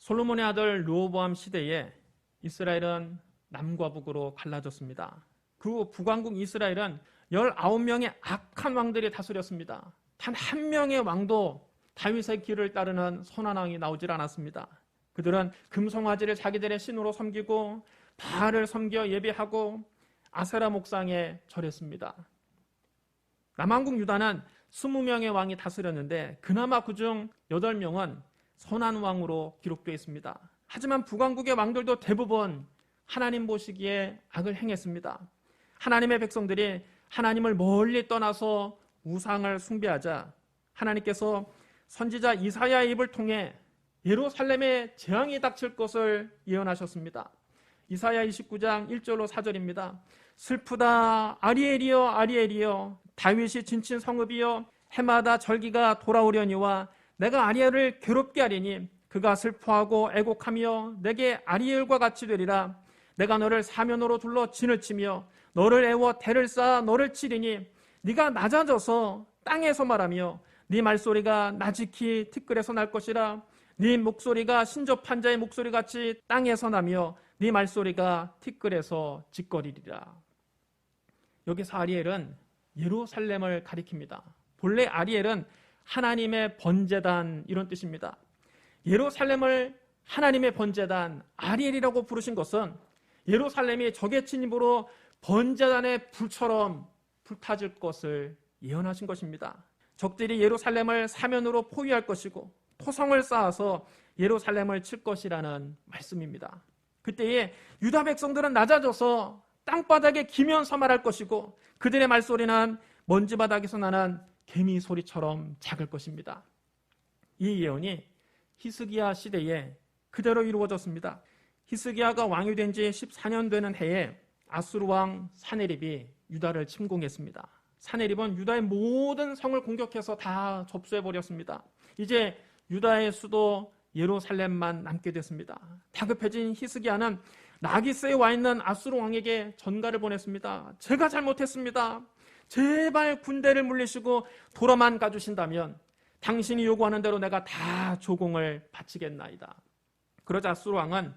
솔로몬의 아들 르호보암 시대에 이스라엘은 남과 북으로 갈라졌습니다. 그 북왕국 이스라엘은 19명의 악한 왕들이 다스렸습니다. 단 한 명의 왕도 다윗의 길을 따르는 선한 왕이 나오질 않았습니다. 그들은 금송아지를 자기들의 신으로 섬기고 바알을 섬겨 예배하고 아세라 목상에 절했습니다. 남왕국 유다는 20명의 왕이 다스렸는데 그나마 그중 8명은 선한 왕으로 기록되어 있습니다. 하지만 북왕국의 왕들도 대부분 하나님 보시기에 악을 행했습니다. 하나님의 백성들이 하나님을 멀리 떠나서 우상을 숭배하자 하나님께서 선지자 이사야의 입을 통해 예루살렘에 재앙이 닥칠 것을 예언하셨습니다. 이사야 29장 1절로 4절입니다. 슬프다 아리엘이여 아리엘이여 다윗이 진친 성읍이여 해마다 절기가 돌아오려니와 내가 아리엘을 괴롭게 하리니 그가 슬퍼하고 애곡하며 내게 아리엘과 같이 되리라. 내가 너를 사면으로 둘러 진을 치며 너를 애워 대를 쌓아 너를 치리니 네가 낮아져서 땅에서 말하며 네 말소리가 나직히 티끌에서 날 것이라. 네 목소리가 신접한 자의 목소리같이 땅에서 나며 네 말소리가 티끌에서 짓거리리라. 여기서 아리엘은 예루살렘을 가리킵니다. 본래 아리엘은 하나님의 번제단 이런 뜻입니다. 예루살렘을 하나님의 번제단 아리엘이라고 부르신 것은 예루살렘이 적의 침입으로 번제단의 불처럼 불타질 것을 예언하신 것입니다. 적들이 예루살렘을 사면으로 포위할 것이고 토성을 쌓아서 예루살렘을 칠 것이라는 말씀입니다. 그때에 유다 백성들은 낮아져서 땅바닥에 기면서 말할 것이고 그들의 말소리는 먼지바닥에서 나는 개미 소리처럼 작을 것입니다. 이 예언이 히스기야 시대에 그대로 이루어졌습니다. 히스기야가 왕이 된 지 14년 되는 해에 아수르 왕 사네립이 유다를 침공했습니다. 사네립은 유다의 모든 성을 공격해서 다 접수해버렸습니다. 이제 유다의 수도 예루살렘만 남게 됐습니다. 다급해진 히스기야는 라기스에 와 있는 아수르 왕에게 전가를 보냈습니다. 제가 잘못했습니다. 제발 군대를 물리시고 돌아만 가주신다면 당신이 요구하는 대로 내가 다 조공을 바치겠나이다. 그러자 아수르 왕은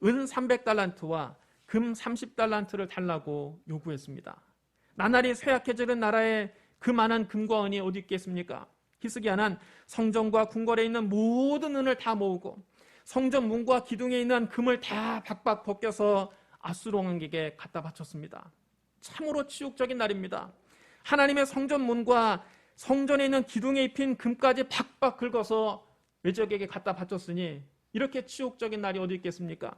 은 300달란트와 금 30달란트를 달라고 요구했습니다. 나날이 쇠약해지는 나라에 그 많은 금과 은이 어디 있겠습니까? 히스기야는 성전과 궁궐에 있는 모든 은을 다 모으고 성전 문과 기둥에 있는 금을 다 박박 벗겨서 아수르 왕에게 갖다 바쳤습니다. 참으로 치욕적인 날입니다. 하나님의 성전 문과 성전에 있는 기둥에 입힌 금까지 박박 긁어서 외적에게 갖다 바쳤으니 이렇게 치욕적인 날이 어디 있겠습니까?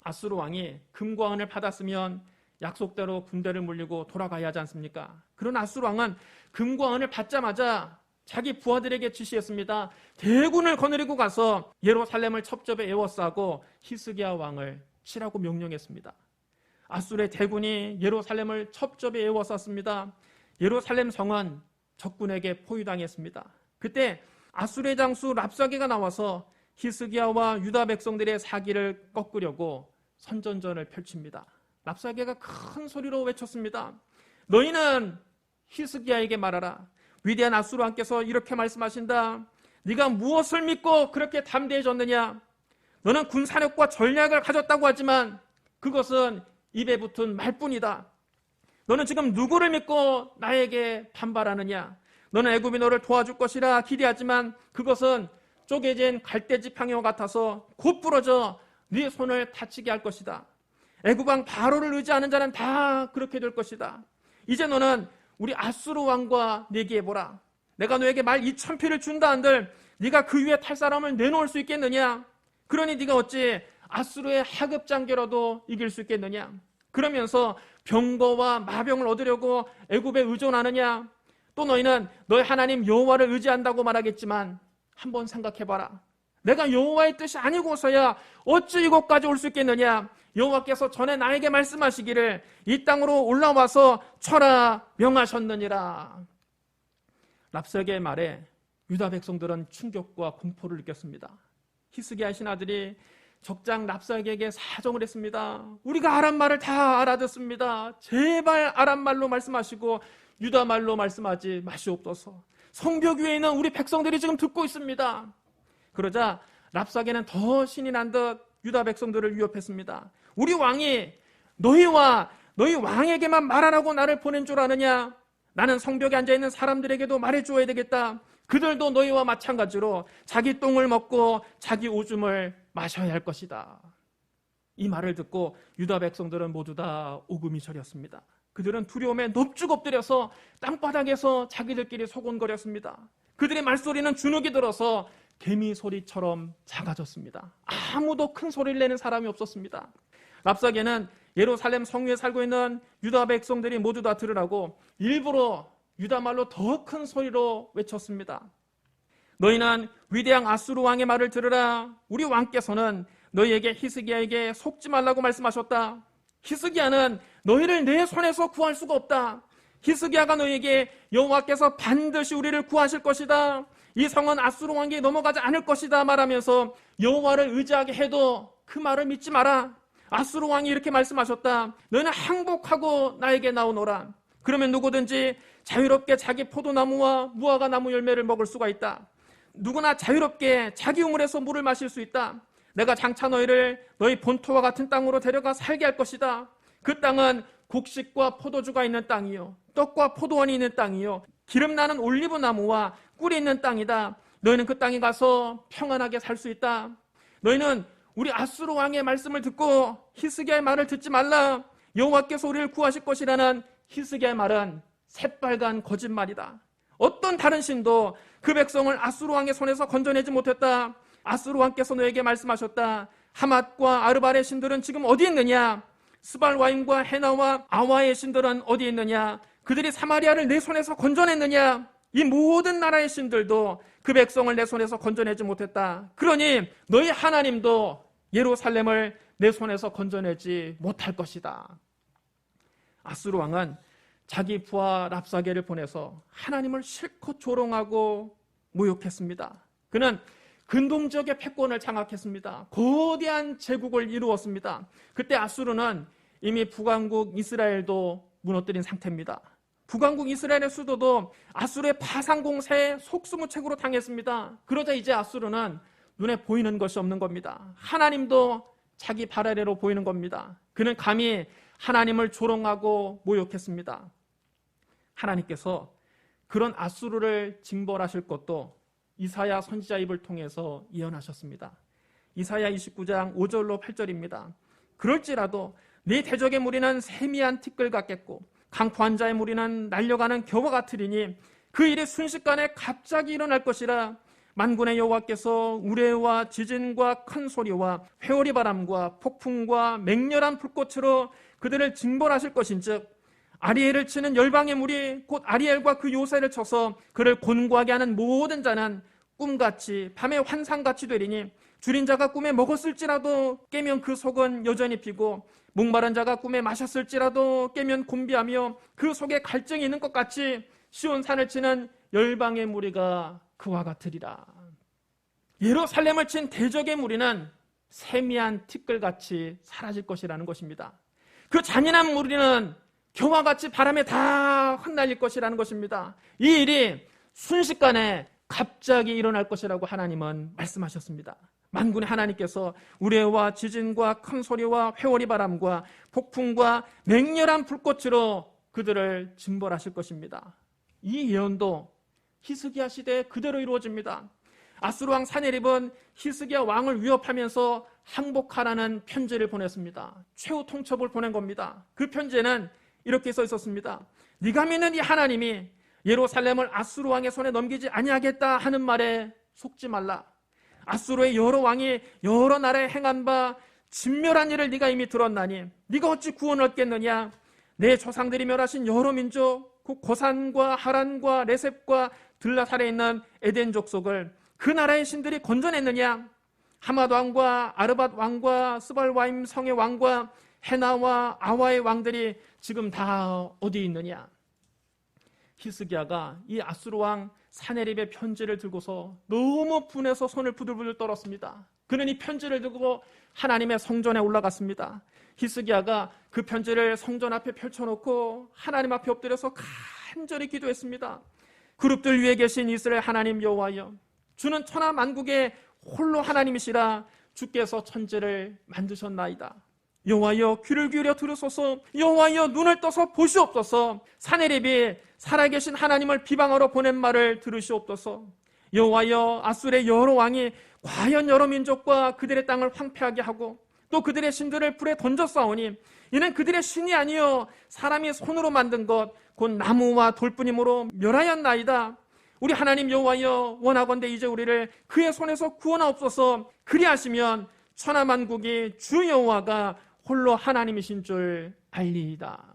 아수르 왕이 금과 은을 받았으면 약속대로 군대를 물리고 돌아가야 하지 않습니까? 그런 아수르 왕은 금과 은을 받자마자 자기 부하들에게 지시했습니다. 대군을 거느리고 가서 예루살렘을 첩첩에 에워싸고 히스기야 왕을 치라고 명령했습니다. 아수르의 대군이 예루살렘을 첩첩에 에워쌌습니다. 예루살렘 성은 적군에게 포위당했습니다. 그때 아수르의 장수 랍사게가 나와서 히스기야와 유다 백성들의 사기를 꺾으려고 선전전을 펼칩니다. 랍사게가 큰 소리로 외쳤습니다. 너희는 히스기야에게 말하라. 위대한 아수르 왕께서 이렇게 말씀하신다. 네가 무엇을 믿고 그렇게 담대해졌느냐? 너는 군사력과 전략을 가졌다고 하지만 그것은 입에 붙은 말뿐이다. 너는 지금 누구를 믿고 나에게 반발하느냐? 너는 애굽이 너를 도와줄 것이라 기대하지만 그것은 쪼개진 갈대지팡이와 같아서 곧 부러져 네 손을 다치게 할 것이다. 애굽 왕 바로를 의지하는 자는 다 그렇게 될 것이다. 이제 너는 우리 아수르 왕과 내기해보라. 내가 너에게 말 2000피를 준다 한들 네가 그 위에 탈 사람을 내놓을 수 있겠느냐? 그러니 네가 어찌 아수르의 하급 장교라도 이길 수 있겠느냐? 그러면서 병거와 마병을 얻으려고 애굽에 의존하느냐? 또 너희는 너희 하나님 여호와를 의지한다고 말하겠지만 한번 생각해봐라. 내가 여호와의 뜻이 아니고서야 어찌 이곳까지 올 수 있겠느냐? 여호와께서 전에 나에게 말씀하시기를 이 땅으로 올라와서 쳐라 명하셨느니라. 랍사게의 말에 유다 백성들은 충격과 공포를 느꼈습니다. 히스기야 신하들이 적장 랍사게에게 사정을 했습니다. 우리가 아람 말을 다 알아듣습니다. 제발 아람 말로 말씀하시고 유다 말로 말씀하지 마시옵소서. 성벽 위에 있는 우리 백성들이 지금 듣고 있습니다. 그러자 랍사게는 더 신이 난 듯 유다 백성들을 위협했습니다. 우리 왕이 너희와 너희 왕에게만 말 안 하고 나를 보낸 줄 아느냐? 나는 성벽에 앉아있는 사람들에게도 말해주어야 되겠다. 그들도 너희와 마찬가지로 자기 똥을 먹고 자기 오줌을 마셔야 할 것이다. 이 말을 듣고 유다 백성들은 모두 다 오금이 저렸습니다. 그들은 두려움에 넙죽 엎드려서 땅바닥에서 자기들끼리 소곤거렸습니다. 그들의 말소리는 주눅이 들어서 개미 소리처럼 작아졌습니다. 아무도 큰 소리를 내는 사람이 없었습니다. 랍사게는 예루살렘 성유에 살고 있는 유다 백성들이 모두 다 들으라고 일부러 유다 말로 더 큰 소리로 외쳤습니다. 너희는 위대한 아수르 왕의 말을 들으라. 우리 왕께서는 너희에게 히스기야에게 속지 말라고 말씀하셨다. 히스기야는 너희를 내 손에서 구할 수가 없다. 히스기야가 너희에게 여호와께서 반드시 우리를 구하실 것이다. 이 성은 아수르 왕에게 넘어가지 않을 것이다 말하면서 여호와를 의지하게 해도 그 말을 믿지 마라. 아수르 왕이 이렇게 말씀하셨다. 너희는 항복하고 나에게 나오너라. 그러면 누구든지 자유롭게 자기 포도나무와 무화과 나무 열매를 먹을 수가 있다. 누구나 자유롭게 자기 우물에서 물을 마실 수 있다. 내가 장차 너희를 너희 본토와 같은 땅으로 데려가 살게 할 것이다. 그 땅은 곡식과 포도주가 있는 땅이요, 떡과 포도원이 있는 땅이요, 기름나는 올리브나무와 꿀이 있는 땅이다. 너희는 그 땅에 가서 평안하게 살 수 있다. 너희는 우리 아수르 왕의 말씀을 듣고 히스기야의 말을 듣지 말라. 여호와께서 우리를 구하실 것이라는 히스기야의 말은 새빨간 거짓말이다. 어떤 다른 신도 그 백성을 아수르 왕의 손에서 건져내지 못했다. 아수르 왕께서 너에게 말씀하셨다. 하맛과 아르발의 신들은 지금 어디 있느냐? 스발와임과 헤나와 아와의 신들은 어디 있느냐? 그들이 사마리아를 내 손에서 건져냈느냐? 이 모든 나라의 신들도 그 백성을 내 손에서 건져내지 못했다. 그러니 너희 하나님도 예루살렘을 내 손에서 건져내지 못할 것이다. 아수르 왕은 자기 부하 랍사게를 보내서 하나님을 실컷 조롱하고 모욕했습니다. 그는 근동 지역의 패권을 장악했습니다. 거대한 제국을 이루었습니다. 그때 아수르는 이미 북왕국 이스라엘도 무너뜨린 상태입니다. 북왕국 이스라엘의 수도도 아수르의 파상 공세에 속수무책으로 당했습니다. 그러자 이제 아수르는 눈에 보이는 것이 없는 겁니다. 하나님도 자기 발 아래로 보이는 겁니다. 그는 감히 하나님을 조롱하고 모욕했습니다. 하나님께서 그런 아수르를 징벌하실 것도 이사야 선지자 입을 통해서 예언하셨습니다. 이사야 29장 5절로 8절입니다. 그럴지라도 네 대적의 무리는 세미한 티끌 같겠고 강포한 자의 무리는 날려가는 겨와 같으리니 그 일이 순식간에 갑자기 일어날 것이라. 만군의 여호와께서 우레와 지진과 큰 소리와 회오리 바람과 폭풍과 맹렬한 불꽃으로 그들을 징벌하실 것인즉 아리엘을 치는 열방의 무리 곧 아리엘과 그 요새를 쳐서 그를 곤고하게 하는 모든 자는 꿈같이 밤의 환상같이 되리니 줄인 자가 꿈에 먹었을지라도 깨면 그 속은 여전히 비고 목마른 자가 꿈에 마셨을지라도 깨면 곤비하며 그 속에 갈증이 있는 것 같이 시온산을 치는 열방의 무리가 그와 같으리라. 예루살렘을 친 대적의 무리는 세미한 티끌같이 사라질 것이라는 것입니다. 그 잔인한 무리는 겨와 같이 바람에 다 흩날릴 것이라는 것입니다. 이 일이 순식간에 갑자기 일어날 것이라고 하나님은 말씀하셨습니다. 만군의 하나님께서 우레와 지진과 큰 소리와 회오리 바람과 폭풍과 맹렬한 불꽃으로 그들을 징벌하실 것입니다. 이 예언도 히스기야 시대에 그대로 이루어집니다. 아수르 왕 사네립은 히스기야 왕을 위협하면서 항복하라는 편지를 보냈습니다. 최후 통첩을 보낸 겁니다. 그 편지에는 이렇게 써 있었습니다. 네가 믿는 이 하나님이 예루살렘을 아수르 왕의 손에 넘기지 아니하겠다 하는 말에 속지 말라. 아수르의 여러 왕이 여러 나라에 행한 바 진멸한 일을 네가 이미 들었나니 네가 어찌 구원을 얻겠느냐. 내 조상들이 멸하신 여러 민족 곧 고산과 하란과 레셉과 들라살에 있는 에덴 족속을 그 나라의 신들이 건져냈느냐. 하맛 왕과 아르밧 왕과 스발와임 성의 왕과 헤나와 아와의 왕들이 지금 다 어디 있느냐. 히스기야가 이 아수르 왕 사네립의 편지를 들고서 너무 분해서 손을 부들부들 떨었습니다. 그는 이 편지를 들고 하나님의 성전에 올라갔습니다. 히스기야가 그 편지를 성전 앞에 펼쳐놓고 하나님 앞에 엎드려서 간절히 기도했습니다. 그룹들 위에 계신 이스라엘 하나님 여호와여, 주는 천하 만국의 홀로 하나님이시라 주께서 천지를 만드셨나이다. 여호와여 귀를 기울여 들으소서. 여호와여 눈을 떠서 보시옵소서. 사내립이 살아계신 하나님을 비방하러 보낸 말을 들으시옵소서. 여호와여 앗술의 여러 왕이 과연 여러 민족과 그들의 땅을 황폐하게 하고 또 그들의 신들을 불에 던졌사오니 이는 그들의 신이 아니요 사람이 손으로 만든 것 곧 나무와 돌뿐이므로 멸하였나이다. 우리 하나님 여호와여 원하건대 이제 우리를 그의 손에서 구원하옵소서. 그리하시면 천하만국이 주 여호와가 홀로 하나님이신 줄 알리이다.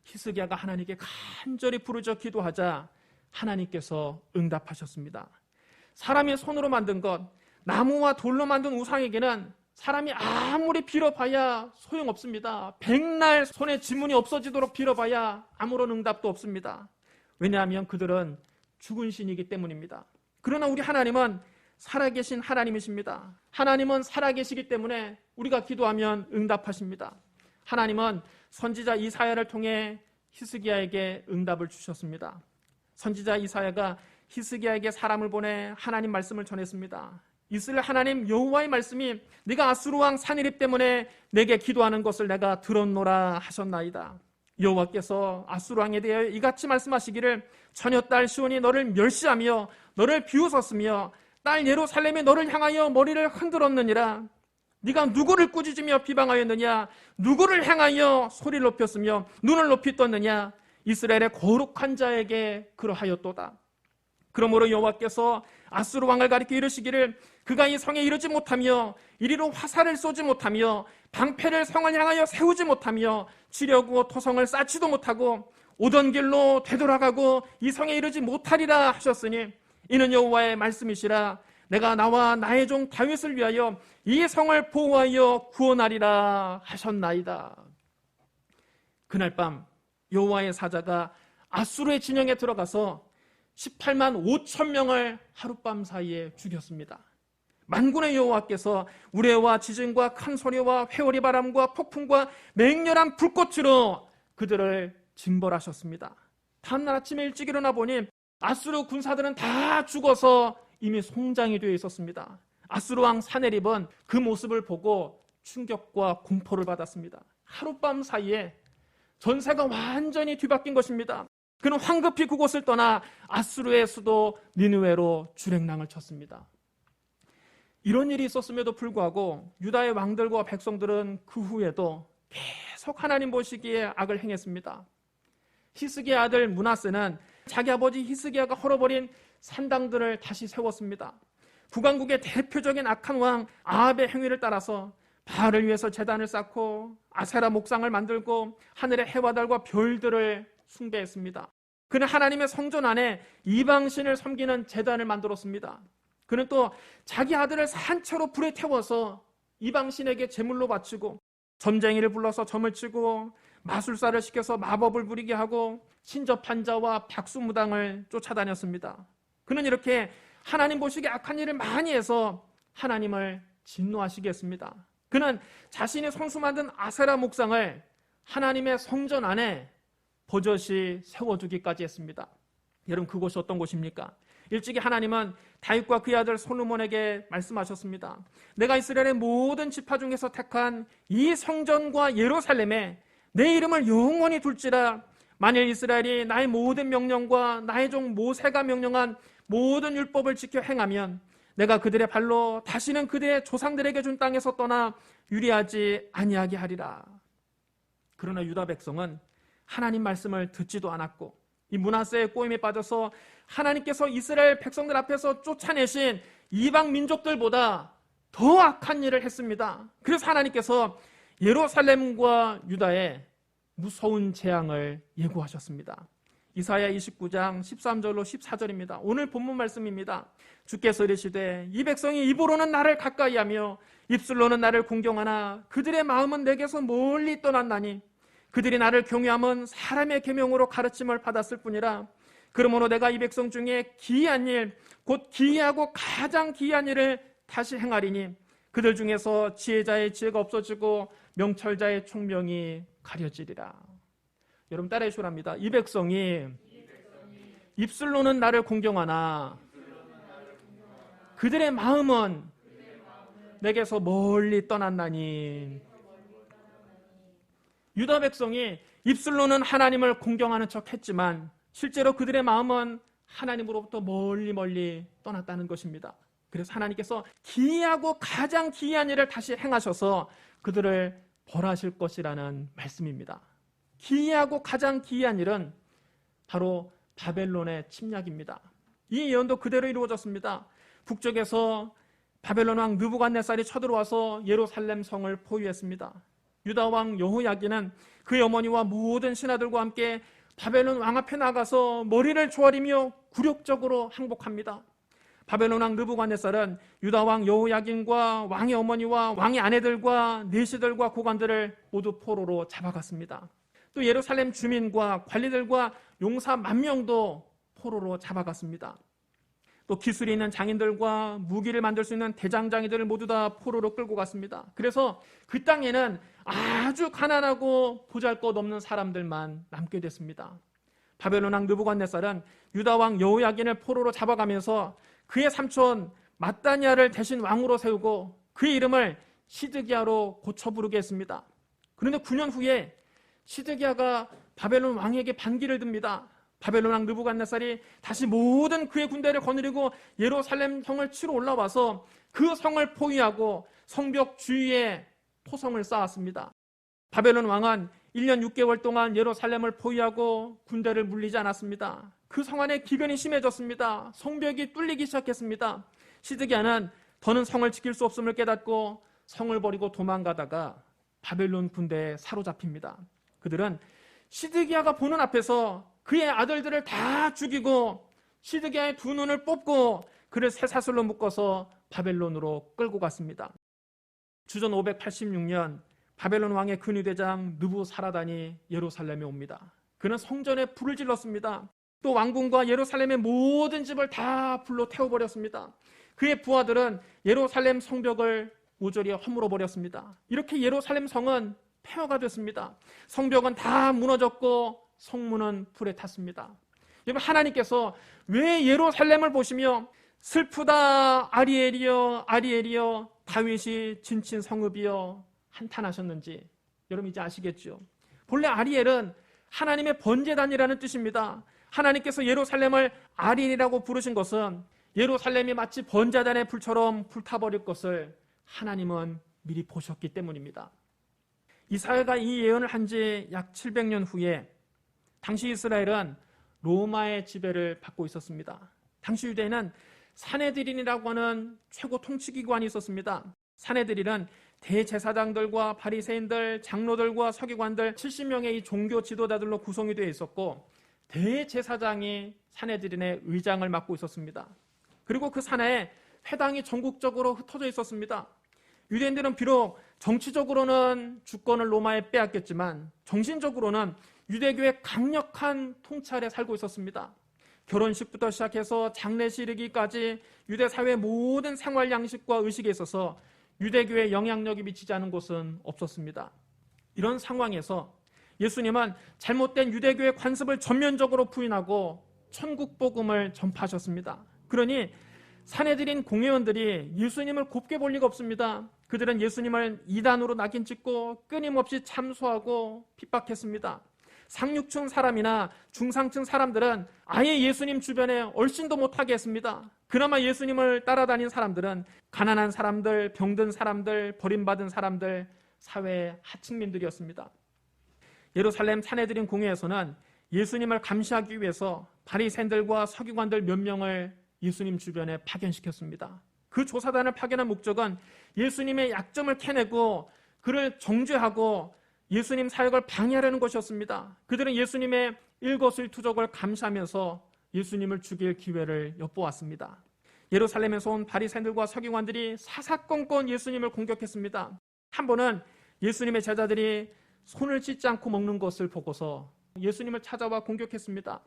히스기야가 하나님께 간절히 부르짖어 기도하자 하나님께서 응답하셨습니다. 사람이 손으로 만든 것, 나무와 돌로 만든 우상에게는 사람이 아무리 빌어봐야 소용없습니다. 백날 손에 지문이 없어지도록 빌어봐야 아무런 응답도 없습니다. 왜냐하면 그들은 죽은 신이기 때문입니다. 그러나 우리 하나님은 살아계신 하나님이십니다. 하나님은 살아계시기 때문에 우리가 기도하면 응답하십니다. 하나님은 선지자 이사야를 통해 히스기야에게 응답을 주셨습니다. 선지자 이사야가 히스기야에게 사람을 보내 하나님 말씀을 전했습니다. 이스라엘 하나님 여호와의 말씀이 네가 아수르 왕 사내립 때문에 내게 기도하는 것을 내가 들었노라 하셨나이다. 여호와께서 아수르 왕에 대하여 이같이 말씀하시기를 처녀 딸 시온이 너를 멸시하며 너를 비웃었으며 딸 예루살렘이 너를 향하여 머리를 흔들었느니라. 네가 누구를 꾸짖으며 비방하였느냐? 누구를 향하여 소리를 높였으며 눈을 높이 떴느냐? 이스라엘의 거룩한 자에게 그러하였도다. 그러므로 여호와께서 아수르 왕을 가리켜 이르시기를 그가 이 성에 이르지 못하며 이리로 화살을 쏘지 못하며 방패를 성을 향하여 세우지 못하며 치려고 토성을 쌓지도 못하고 오던 길로 되돌아가고 이 성에 이르지 못하리라 하셨으니 이는 여호와의 말씀이시라. 내가 나와 나의 종 다윗을 위하여 이 성을 보호하여 구원하리라 하셨나이다. 그날 밤 여호와의 사자가 아수르의 진영에 들어가서 18만 5천 명을 하룻밤 사이에 죽였습니다. 만군의 여호와께서 우레와 지진과 큰 소리와 회오리 바람과 폭풍과 맹렬한 불꽃으로 그들을 징벌하셨습니다. 다음날 아침에 일찍 일어나 보니 아수르 군사들은 다 죽어서 이미 송장이 되어 있었습니다. 아수르 왕 사네립은 그 모습을 보고 충격과 공포를 받았습니다. 하룻밤 사이에 전세가 완전히 뒤바뀐 것입니다. 그는 황급히 그곳을 떠나 아수르의 수도 니느웨로 주랭랑을 쳤습니다. 이런 일이 있었음에도 불구하고 유다의 왕들과 백성들은 그 후에도 계속 하나님 보시기에 악을 행했습니다. 히스기야 아들 므낫세는 자기 아버지 히스기야가 헐어버린 산당들을 다시 세웠습니다. 북왕국의 대표적인 악한 왕 아합의 행위를 따라서 바알을 위해서 제단을 쌓고 아세라 목상을 만들고 하늘의 해와 달과 별들을 숭배했습니다. 그는 하나님의 성전 안에 이방신을 섬기는 제단을 만들었습니다. 그는 또 자기 아들을 산채로 불에 태워서 이방신에게 제물로 바치고 점쟁이를 불러서 점을 치고 마술사를 시켜서 마법을 부리게 하고 신접한 자와 박수무당을 쫓아다녔습니다. 그는 이렇게 하나님 보시기에 악한 일을 많이 해서 하나님을 진노하시게 했습니다. 그는 자신이 손수 만든 아세라 목상을 하나님의 성전 안에 버젓이 세워두기까지 했습니다. 여러분 그곳이 어떤 곳입니까? 일찍이 하나님은 다윗과 그의 아들 솔로몬에게 말씀하셨습니다. 내가 이스라엘의 모든 지파 중에서 택한 이 성전과 예루살렘에 내 이름을 영원히 둘지라. 만일 이스라엘이 나의 모든 명령과 나의 종 모세가 명령한 모든 율법을 지켜 행하면 내가 그들의 발로 다시는 그들의 조상들에게 준 땅에서 떠나 유리하지 아니하게 하리라. 그러나 유다 백성은 하나님 말씀을 듣지도 않았고 이 므낫세의 꼬임에 빠져서 하나님께서 이스라엘 백성들 앞에서 쫓아내신 이방 민족들보다 더 악한 일을 했습니다. 그래서 하나님께서 예루살렘과 유다에 무서운 재앙을 예고하셨습니다. 이사야 29장 13절로 14절입니다. 오늘 본문 말씀입니다. 주께서 이르시되 이 백성이 입으로는 나를 가까이하며 입술로는 나를 공경하나 그들의 마음은 내게서 멀리 떠났나니 그들이 나를 경외함은 사람의 계명으로 가르침을 받았을 뿐이라. 그러므로 내가 이 백성 중에 기이한 일, 곧 기이하고 가장 기이한 일을 다시 행하리니 그들 중에서 지혜자의 지혜가 없어지고 명철자의 총명이 가려지리라. 여러분 따라해 주랍니다. 이 백성이 입술로는 나를 공경하나 그들의 마음은 내게서 멀리 떠났나니. 유다 백성이 입술로는 하나님을 공경하는 척 했지만 실제로 그들의 마음은 하나님으로부터 멀리 떠났다는 것입니다. 그래서 하나님께서 기이하고 가장 기이한 일을 다시 행하셔서 그들을 벌하실 것이라는 말씀입니다. 기이하고 가장 기이한 일은 바로 바벨론의 침략입니다. 이 예언도 그대로 이루어졌습니다. 북쪽에서 바벨론 왕 느부갓네살이 쳐들어와서 예루살렘 성을 포위했습니다. 유다 왕 여호야긴은 그의 어머니와 모든 신하들과 함께 바벨론 왕 앞에 나가서 머리를 조아리며 굴욕적으로 항복합니다. 바벨론 왕 느부갓네살은 유다 왕 여호야긴과 왕의 어머니와 왕의 아내들과 내시들과 고관들을 모두 포로로 잡아갔습니다. 또 예루살렘 주민과 관리들과 용사 10,000명도 포로로 잡아갔습니다. 또 기술이 있는 장인들과 무기를 만들 수 있는 대장장이들을 모두 다 포로로 끌고 갔습니다. 그래서 그 땅에는 아주 가난하고 보잘것없는 사람들만 남게 됐습니다. 바벨론 왕 느부갓네살은 유다 왕 여호야긴을 포로로 잡아가면서 그의 삼촌 마따니아를 대신 왕으로 세우고 그의 이름을 시드기야로 고쳐 부르게 했습니다. 그런데 9년 후에 시드기야가 바벨론 왕에게 반기를 듭니다. 바벨론 왕 느부갓네살이 다시 모든 그의 군대를 거느리고 예루살렘 성을 치러 올라와서 그 성을 포위하고 성벽 주위에 토성을 쌓았습니다. 바벨론 왕은 1년 6개월 동안 예루살렘을 포위하고 군대를 물리지 않았습니다. 그 성 안에 기근이 심해졌습니다. 성벽이 뚫리기 시작했습니다. 시드기야는 더는 성을 지킬 수 없음을 깨닫고 성을 버리고 도망가다가 바벨론 군대에 사로잡힙니다. 그들은 시드기야가 보는 앞에서 그의 아들들을 다 죽이고 시드기야의 2눈을 뽑고 그를 쇠사슬로 묶어서 바벨론으로 끌고 갔습니다. 주전 586년 바벨론 왕의 근위대장 느부사라단이 예루살렘에 옵니다. 그는 성전에 불을 질렀습니다. 또 왕궁과 예루살렘의 모든 집을 다 불로 태워버렸습니다. 그의 부하들은 예루살렘 성벽을 모조리 허물어 버렸습니다. 이렇게 예루살렘 성은 폐허가 됐습니다. 성벽은 다 무너졌고 성문은 불에 탔습니다. 여러분, 하나님께서 왜 예루살렘을 보시며 슬프다 아리엘이여 아리엘이여 다윗이 진친 성읍이여 한탄하셨는지 여러분 이제 아시겠죠? 본래 아리엘은 하나님의 번제단이라는 뜻입니다. 하나님께서 예루살렘을 아리엘이라고 부르신 것은 예루살렘이 마치 번제단의 불처럼 불타버릴 것을 하나님은 미리 보셨기 때문입니다. 이사야가 이 예언을 한 지 약 700년 후에 당시 이스라엘은 로마의 지배를 받고 있었습니다. 당시 유대에는 산헤드린이라고 하는 최고 통치기관이 있었습니다. 산헤드린은 대제사장들과 바리새인들, 장로들과 서기관들 70명의 이 종교 지도자들로 구성이 되어 있었고 대제사장이 산헤드린의 의장을 맡고 있었습니다. 그리고 그 산하에 회당이 전국적으로 흩어져 있었습니다. 유대인들은 비록 정치적으로는 주권을 로마에 빼앗겼지만 정신적으로는 유대교의 강력한 통찰에 살고 있었습니다. 결혼식부터 시작해서 장례식 이르기까지 유대 사회의 모든 생활 양식과 의식에 있어서 유대교의 영향력이 미치지 않은 곳은 없었습니다. 이런 상황에서 예수님은 잘못된 유대교의 관습을 전면적으로 부인하고 천국 복음을 전파하셨습니다. 그러니 산헤드린 공회원들이 예수님을 곱게 볼 리가 없습니다. 그들은 예수님을 이단으로 낙인 찍고 끊임없이 참소하고 핍박했습니다. 상류층 사람이나 중상층 사람들은 아예 예수님 주변에 얼씬도 못하게 했습니다. 그나마 예수님을 따라다닌 사람들은 가난한 사람들, 병든 사람들, 버림받은 사람들, 사회의 하층민들이었습니다. 예루살렘 산헤드린 공회에서는 예수님을 감시하기 위해서 바리새인들과 서기관들 몇 명을 예수님 주변에 파견시켰습니다. 그 조사단을 파견한 목적은 예수님의 약점을 캐내고 그를 정죄하고 예수님 사역을 방해하려는 것이었습니다. 그들은 예수님의 일거수일투족을 감시하면서 예수님을 죽일 기회를 엿보았습니다. 예루살렘에서 온 바리새인들과 서기관들이 사사건건 예수님을 공격했습니다. 한 번은 예수님의 제자들이 손을 씻지 않고 먹는 것을 보고서 예수님을 찾아와 공격했습니다.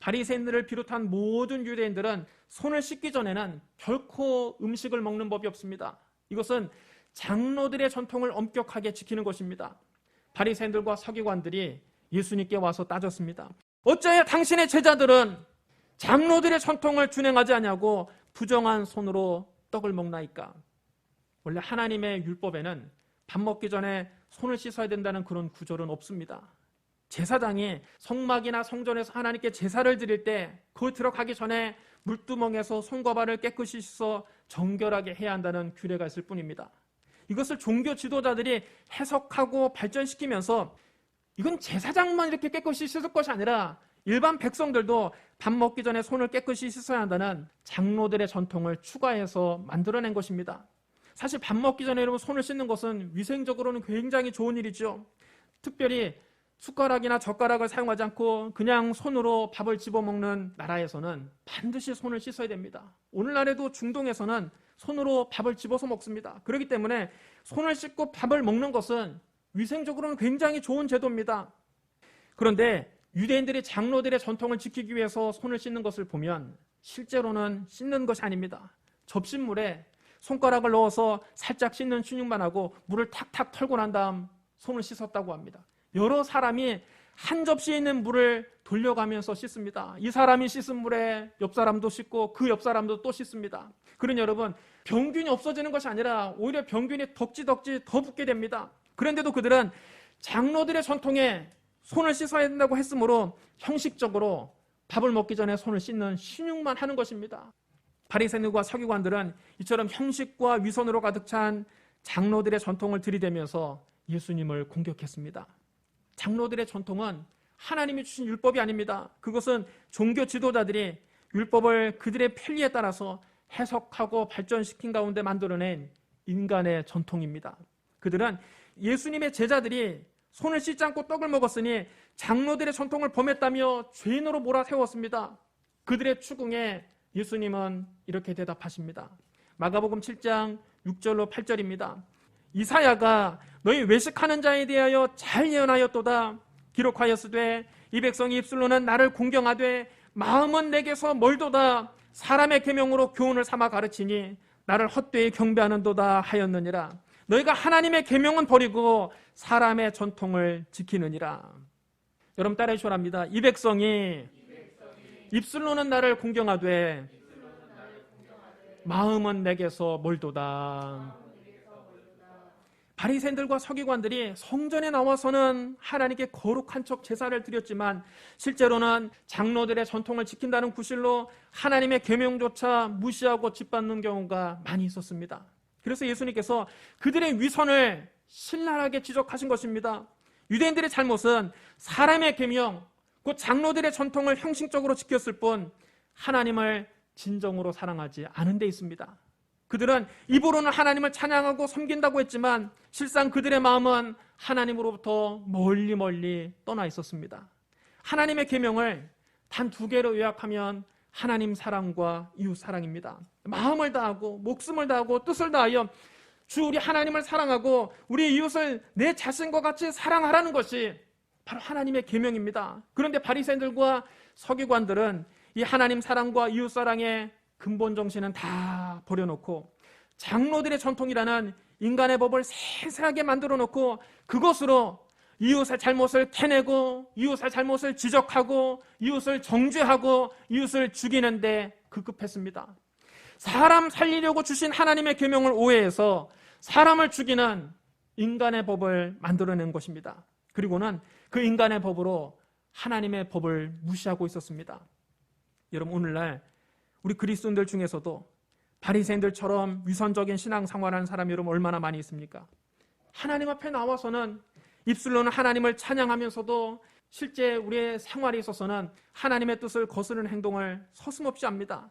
바리새인들을 비롯한 모든 유대인들은 손을 씻기 전에는 결코 음식을 먹는 법이 없습니다. 이것은 장로들의 전통을 엄격하게 지키는 것입니다. 바리새인들과 서기관들이 예수님께 와서 따졌습니다. 어찌하여 당신의 제자들은 장로들의 전통을 준행하지 않냐고 부정한 손으로 떡을 먹나이까? 원래 하나님의 율법에는 밥 먹기 전에 손을 씻어야 된다는 그런 구절은 없습니다. 제사장이 성막이나 성전에서 하나님께 제사를 드릴 때 그 들어가기 전에 물두멍에서 손과 발을 깨끗이 씻어 정결하게 해야 한다는 규례가 있을 뿐입니다. 이것을 종교 지도자들이 해석하고 발전시키면서 이건 제사장만 이렇게 깨끗이 씻을 것이 아니라 일반 백성들도 밥 먹기 전에 손을 깨끗이 씻어야 한다는 장로들의 전통을 추가해서 만들어낸 것입니다. 사실 밥 먹기 전에 여러분 손을 씻는 것은 위생적으로는 굉장히 좋은 일이죠. 특별히 숟가락이나 젓가락을 사용하지 않고 그냥 손으로 밥을 집어먹는 나라에서는 반드시 손을 씻어야 됩니다. 오늘날에도 중동에서는 손으로 밥을 집어서 먹습니다. 그렇기 때문에 손을 씻고 밥을 먹는 것은 위생적으로는 굉장히 좋은 제도입니다. 그런데 유대인들이 장로들의 전통을 지키기 위해서 손을 씻는 것을 보면 실제로는 씻는 것이 아닙니다. 접시물에 손가락을 넣어서 살짝 씻는 춘육만 하고 물을 탁탁 털고 난 다음 손을 씻었다고 합니다. 여러 사람이 한 접시에 있는 물을 돌려가면서 씻습니다. 이 사람이 씻은 물에 옆 사람도 씻고 그 옆 사람도 또 씻습니다. 그러니 여러분, 병균이 없어지는 것이 아니라 오히려 병균이 덕지 더 붙게 됩니다. 그런데도 그들은 장로들의 전통에 손을 씻어야 된다고 했으므로 형식적으로 밥을 먹기 전에 손을 씻는 신용만 하는 것입니다. 바리새인들과 서기관들은 이처럼 형식과 위선으로 가득 찬 장로들의 전통을 들이대면서 예수님을 공격했습니다. 장로들의 전통은 하나님이 주신 율법이 아닙니다. 그것은 종교 지도자들이 율법을 그들의 편리에 따라서 해석하고 발전시킨 가운데 만들어낸 인간의 전통입니다. 그들은 예수님의 제자들이 손을 씻지 않고 떡을 먹었으니 장로들의 전통을 범했다며 죄인으로 몰아세웠습니다. 그들의 추궁에 예수님은 이렇게 대답하십니다. 마가복음 7장 6절로 8절입니다. 이사야가 너희 외식하는 자에 대하여 잘 예언하였도다. 기록하였으되 이 백성이 입술로는 나를 공경하되 마음은 내게서 멀도다. 사람의 계명으로 교훈을 삼아 가르치니 나를 헛되이 경배하는도다 하였느니라. 너희가 하나님의 계명은 버리고 사람의 전통을 지키느니라. 여러분 따라해 주랍니다. 이 백성이 입술로는 나를 공경하되 마음은 내게서 멀도다. 바리새인들과 서기관들이 성전에 나와서는 하나님께 거룩한 척 제사를 드렸지만 실제로는 장로들의 전통을 지킨다는 구실로 하나님의 계명조차 무시하고 짓밟는 경우가 많이 있었습니다. 그래서 예수님께서 그들의 위선을 신랄하게 지적하신 것입니다. 유대인들의 잘못은 사람의 계명, 곧 장로들의 전통을 형식적으로 지켰을 뿐 하나님을 진정으로 사랑하지 않은 데 있습니다. 그들은 입으로는 하나님을 찬양하고 섬긴다고 했지만 실상 그들의 마음은 하나님으로부터 멀리 떠나 있었습니다. 하나님의 계명을 단 2개로 요약하면 하나님 사랑과 이웃 사랑입니다. 마음을 다하고 목숨을 다하고 뜻을 다하여 주 우리 하나님을 사랑하고 우리 이웃을 내 자신과 같이 사랑하라는 것이 바로 하나님의 계명입니다. 그런데 바리새인들과 서기관들은 이 하나님 사랑과 이웃 사랑의 근본 정신은 다 버려놓고 장로들의 전통이라는 인간의 법을 세세하게 만들어 놓고 그것으로 이웃의 잘못을 캐내고 이웃의 잘못을 지적하고 이웃을 정죄하고 이웃을 죽이는데 급급했습니다. 사람 살리려고 주신 하나님의 계명을 오해해서 사람을 죽이는 인간의 법을 만들어낸 것입니다. 그리고는 그 인간의 법으로 하나님의 법을 무시하고 있었습니다. 여러분 오늘날 우리 그리스도인들 중에서도 바리새인들처럼 위선적인 신앙생활하는 사람이 여러분 얼마나 많이 있습니까? 하나님 앞에 나와서는 입술로는 하나님을 찬양하면서도 실제 우리의 생활에 있어서는 하나님의 뜻을 거스르는 행동을 서슴없이 합니다.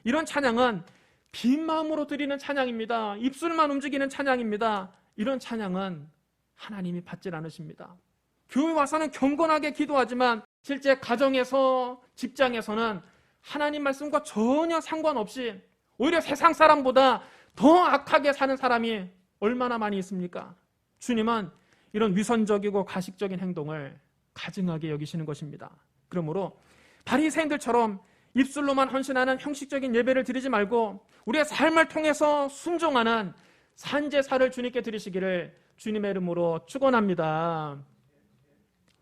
이런 찬양은 빈 마음으로 드리는 찬양입니다. 입술만 움직이는 찬양입니다. 이런 찬양은 하나님이 받질 않으십니다. 교회 와서는 경건하게 기도하지만 실제 가정에서 직장에서는 하나님 말씀과 전혀 상관없이 오히려 세상 사람보다 더 악하게 사는 사람이 얼마나 많이 있습니까? 주님은 이런 위선적이고 가식적인 행동을 가증하게 여기시는 것입니다. 그러므로 바리새인들처럼 입술로만 헌신하는 형식적인 예배를 드리지 말고 우리의 삶을 통해서 순종하는 산제사를 주님께 드리시기를 주님의 이름으로 축원합니다.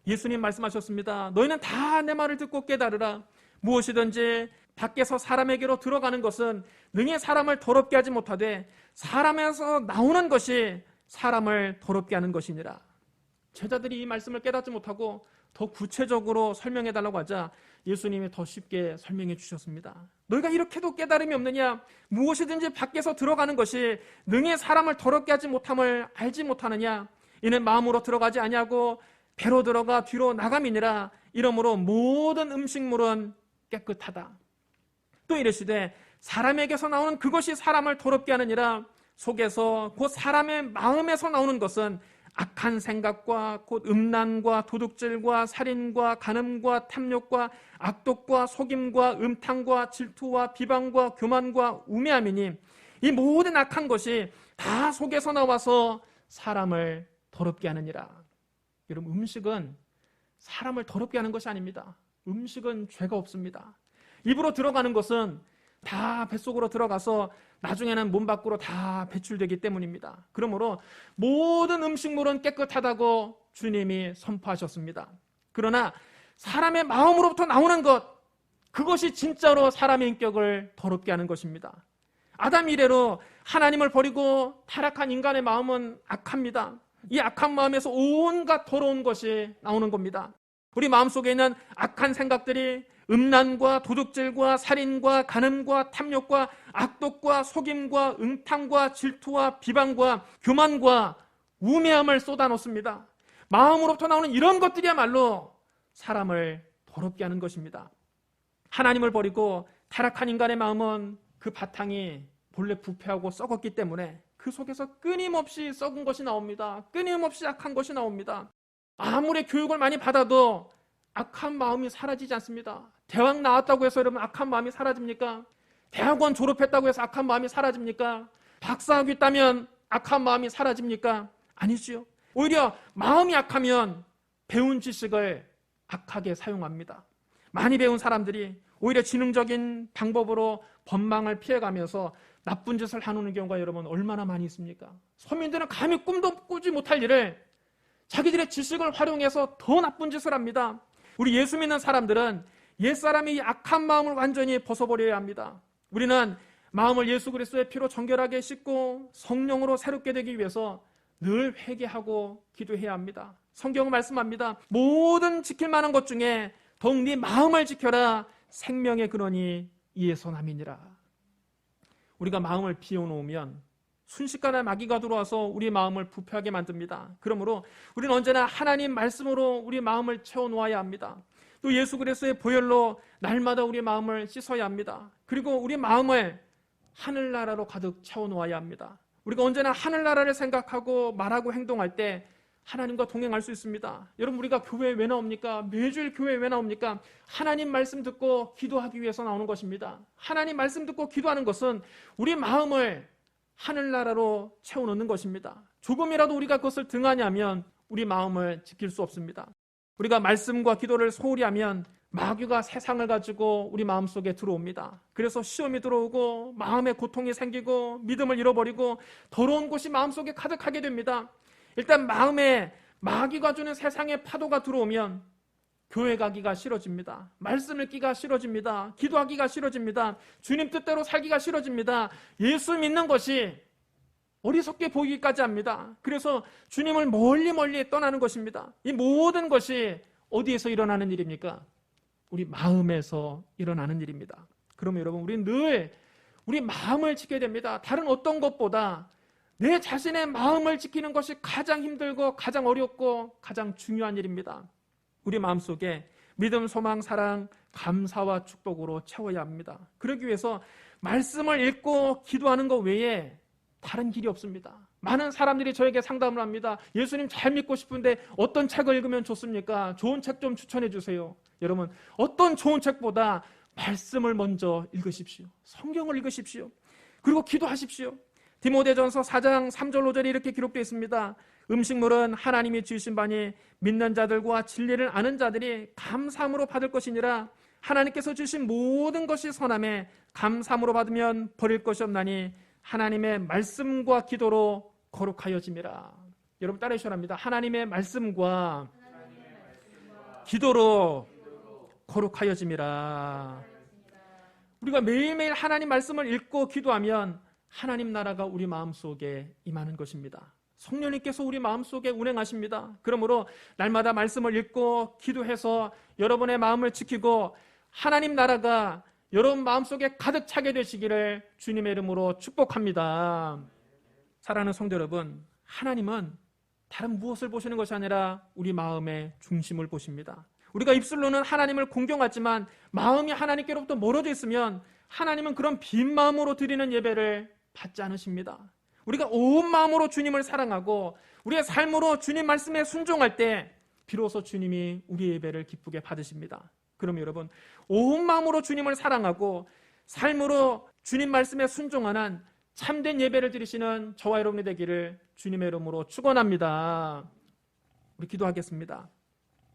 예수님 말씀하셨습니다. 너희는 다 내 말을 듣고 깨달으라. 무엇이든지 밖에서 사람에게로 들어가는 것은 능히 사람을 더럽게 하지 못하되 사람에서 나오는 것이 사람을 더럽게 하는 것이니라. 제자들이 이 말씀을 깨닫지 못하고 더 구체적으로 설명해 달라고 하자 예수님이 더 쉽게 설명해 주셨습니다. 너희가 이렇게도 깨달음이 없느냐? 무엇이든지 밖에서 들어가는 것이 능히 사람을 더럽게 하지 못함을 알지 못하느냐? 이는 마음으로 들어가지 아니하고 배로 들어가 뒤로 나감이니라. 이러므로 모든 음식물은 깨끗하다. 또 이르시되 사람에게서 나오는 그것이 사람을 더럽게 하느니라. 속에서 곧 사람의 마음에서 나오는 것은 악한 생각과 곧 음란과 도둑질과 살인과 간음과 탐욕과 악독과 속임과 음탕과 질투와 비방과 교만과 우매함이니 이 모든 악한 것이 다 속에서 나와서 사람을 더럽게 하느니라. 여러분, 음식은 사람을 더럽게 하는 것이 아닙니다. 음식은 죄가 없습니다. 입으로 들어가는 것은 다 뱃속으로 들어가서 나중에는 몸 밖으로 다 배출되기 때문입니다. 그러므로 모든 음식물은 깨끗하다고 주님이 선포하셨습니다. 그러나 사람의 마음으로부터 나오는 것, 그것이 진짜로 사람의 인격을 더럽게 하는 것입니다. 아담 이래로 하나님을 버리고 타락한 인간의 마음은 악합니다. 이 악한 마음에서 온갖 더러운 것이 나오는 겁니다. 우리 마음속에 있는 악한 생각들이 음란과 도둑질과 살인과 간음과 탐욕과 악독과 속임과 음탕과 질투와 비방과 교만과 우매함을 쏟아놓습니다. 마음으로부터 나오는 이런 것들이야말로 사람을 더럽게 하는 것입니다. 하나님을 버리고 타락한 인간의 마음은 그 바탕이 본래 부패하고 썩었기 때문에 그 속에서 끊임없이 썩은 것이 나옵니다. 끊임없이 악한 것이 나옵니다. 아무리 교육을 많이 받아도 악한 마음이 사라지지 않습니다. 대학 나왔다고 해서 여러분 악한 마음이 사라집니까? 대학원 졸업했다고 해서 악한 마음이 사라집니까? 박사학위 따면 악한 마음이 사라집니까? 아니지요. 오히려 마음이 악하면 배운 지식을 악하게 사용합니다. 많이 배운 사람들이 오히려 지능적인 방법으로 법망을 피해가면서 나쁜 짓을 하는 경우가 여러분 얼마나 많이 있습니까? 서민들은 감히 꿈도 꾸지 못할 일을 자기들의 지식을 활용해서 더 나쁜 짓을 합니다. 우리 예수 믿는 사람들은 옛사람이 이 악한 마음을 완전히 벗어버려야 합니다. 우리는 마음을 예수 그리스도의 피로 정결하게 씻고 성령으로 새롭게 되기 위해서 늘 회개하고 기도해야 합니다. 성경은 말씀합니다. 모든 지킬 만한 것 중에 더욱 네 마음을 지켜라. 생명의 근원이 이에서 남이니라. 우리가 마음을 비워놓으면 순식간에 마귀가 들어와서 우리 마음을 부패하게 만듭니다. 그러므로 우리는 언제나 하나님 말씀으로 우리 마음을 채워놓아야 합니다. 또 예수 그리스도의 보혈로 날마다 우리 마음을 씻어야 합니다. 그리고 우리 마음을 하늘나라로 가득 채워놓아야 합니다. 우리가 언제나 하늘나라를 생각하고 말하고 행동할 때 하나님과 동행할 수 있습니다. 여러분, 우리가 교회에 왜 나옵니까? 매주일 교회에 왜 나옵니까? 하나님 말씀 듣고 기도하기 위해서 나오는 것입니다. 하나님 말씀 듣고 기도하는 것은 우리 마음을 하늘나라로 채워놓는 것입니다. 조금이라도 우리가 그것을 등하냐면 우리 마음을 지킬 수 없습니다. 우리가 말씀과 기도를 소홀히 하면 마귀가 세상을 가지고 우리 마음속에 들어옵니다. 그래서 시험이 들어오고 마음에 고통이 생기고 믿음을 잃어버리고 더러운 곳이 마음속에 가득하게 됩니다. 일단 마음에 마귀가 주는 세상의 파도가 들어오면 교회 가기가 싫어집니다. 말씀 읽기가 싫어집니다. 기도하기가 싫어집니다. 주님 뜻대로 살기가 싫어집니다. 예수 믿는 것이 어리석게 보이기까지 합니다. 그래서 주님을 멀리 떠나는 것입니다. 이 모든 것이 어디에서 일어나는 일입니까? 우리 마음에서 일어나는 일입니다. 그러면 여러분, 우리는 늘 우리 마음을 지켜야 됩니다. 다른 어떤 것보다 내 자신의 마음을 지키는 것이 가장 힘들고 가장 어렵고 가장 중요한 일입니다. 우리 마음속에 믿음, 소망, 사랑, 감사와 축복으로 채워야 합니다. 그러기 위해서 말씀을 읽고 기도하는 것 외에 다른 길이 없습니다. 많은 사람들이 저에게 상담을 합니다. 예수님 잘 믿고 싶은데 어떤 책을 읽으면 좋습니까? 좋은 책 좀 추천해 주세요. 여러분, 어떤 좋은 책보다 말씀을 먼저 읽으십시오. 성경을 읽으십시오. 그리고 기도하십시오. 디모데전서 4장 3절 5절에 이렇게 기록되어 있습니다. 음식물은 하나님이 지으신 바니 믿는 자들과 진리를 아는 자들이 감사함으로 받을 것이니라. 하나님께서 주신 모든 것이 선함에 감사함으로 받으면 버릴 것이 없나니 하나님의 말씀과 기도로 거룩하여짐이라. 여러분 따라해 주셔야 합니다. 하나님의 말씀과 기도로 거룩하여짐이라. 우리가 매일매일 하나님 말씀을 읽고 기도하면 하나님 나라가 우리 마음속에 임하는 것입니다. 성령님께서 우리 마음속에 운행하십니다. 그러므로 날마다 말씀을 읽고 기도해서 여러분의 마음을 지키고 하나님 나라가 여러분 마음속에 가득 차게 되시기를 주님의 이름으로 축복합니다. 사랑하는 성도 여러분, 하나님은 다른 무엇을 보시는 것이 아니라 우리 마음의 중심을 보십니다. 우리가 입술로는 하나님을 공경하지만 마음이 하나님께로부터 멀어져 있으면 하나님은 그런 빈 마음으로 드리는 예배를 받지 않으십니다. 우리가 온 마음으로 주님을 사랑하고 우리의 삶으로 주님 말씀에 순종할 때 비로소 주님이 우리의 예배를 기쁘게 받으십니다. 그럼 여러분, 온 마음으로 주님을 사랑하고 삶으로 주님 말씀에 순종하는 참된 예배를 드리시는 저와 여러분이 되기를 주님의 이름으로 축원합니다. 우리 기도하겠습니다.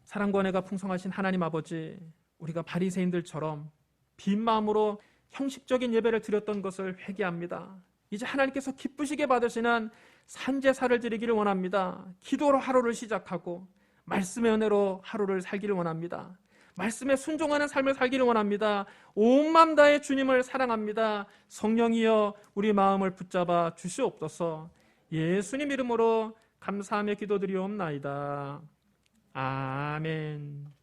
사랑과 은혜가 풍성하신 하나님 아버지, 우리가 바리새인들처럼 빈 마음으로 형식적인 예배를 드렸던 것을 회개합니다. 이제 하나님께서 기쁘시게 받으시는 산제사를 드리기를 원합니다. 기도로 하루를 시작하고 말씀의 은혜로 하루를 살기를 원합니다. 말씀에 순종하는 삶을 살기를 원합니다. 온 마음 다해 주님을 사랑합니다. 성령이여 우리 마음을 붙잡아 주시옵소서. 예수님 이름으로 감사하며 기도드리옵나이다. 아멘.